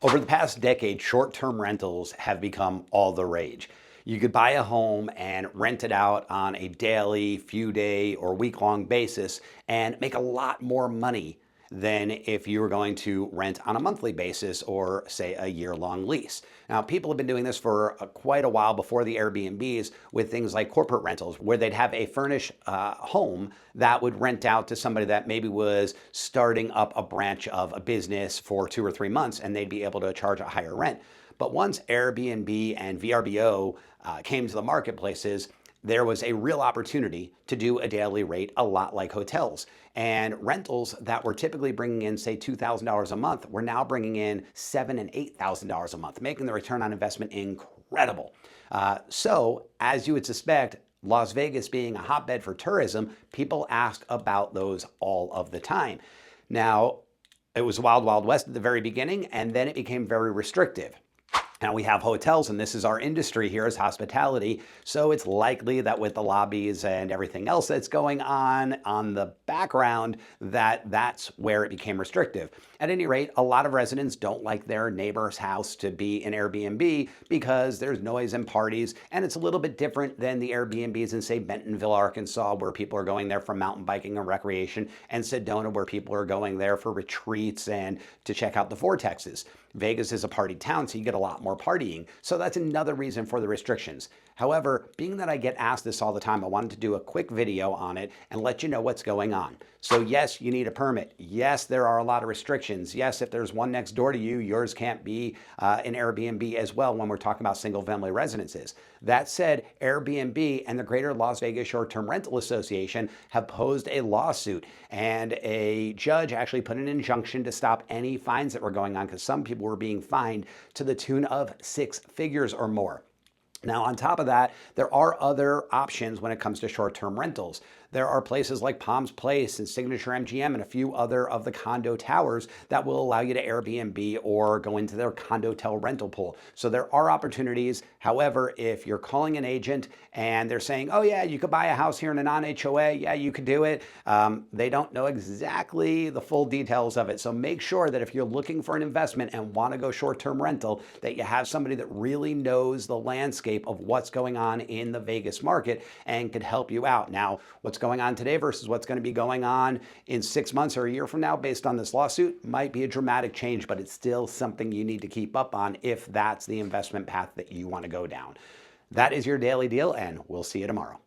Over the past decade, short-term rentals have become all the rage. You could buy a home and rent it out on a daily, few day, or week-long basis and make a lot more money than if you were going to rent on a monthly basis or, say, a year-long lease. Now, people have been doing this for quite a while before the Airbnbs with things like corporate rentals, where they'd have a furnished home that would rent out to somebody that maybe was starting up a branch of a business for 2 or 3 months, and they'd be able to charge a higher rent. But once Airbnb and VRBO came to the marketplaces, there was a real opportunity to do a daily rate a lot like hotels. And rentals that were typically bringing in, say, $2,000 a month were now bringing in $7,000 and $8,000 a month, making the return on investment incredible. So, as you would suspect, Las Vegas being a hotbed for tourism, people ask about those all of the time. Now, it was Wild Wild West at the very beginning, and then it became very restrictive. Now we have hotels, and this is our industry here as hospitality, so it's likely that with the lobbies and everything else that's going on the background, that's where it became restrictive. At any rate, a lot of residents don't like their neighbor's house to be an Airbnb because there's noise and parties, and it's a little bit different than the Airbnbs in, say, Bentonville, Arkansas, where people are going there for mountain biking and recreation, and Sedona, where people are going there for retreats and to check out the vortexes. Vegas is a party town, so you get a lot more partying. So that's another reason for the restrictions. However, being that I get asked this all the time, I wanted to do a quick video on it and let you know what's going on. So yes, you need a permit. Yes, there are a lot of restrictions. Yes, if there's one next door to you, yours can't be an Airbnb as well when we're talking about single family residences. That said, Airbnb and the Greater Las Vegas Short-Term Rental Association have posed a lawsuit, and a judge actually put an injunction to stop any fines that were going on because some people were being fined to the tune of 6 figures or more. Now, on top of that, there are other options when it comes to short-term rentals. There are places like Palms Place and Signature MGM and a few other of the condo towers that will allow you to Airbnb or go into their condotel rental pool. So there are opportunities. However, if you're calling an agent and they're saying, oh yeah, you could buy a house here in a non-HOA, yeah, you could do it. They don't know exactly the full details of it. So make sure that if you're looking for an investment and want to go short-term rental, that you have somebody that really knows the landscape of what's going on in the Vegas market and could help you out. Now, what's going on today versus what's going to be going on in 6 months or a year from now based on this lawsuit might be a dramatic change, but it's still something you need to keep up on if that's the investment path that you want to go down. That is your daily deal, and we'll see you tomorrow.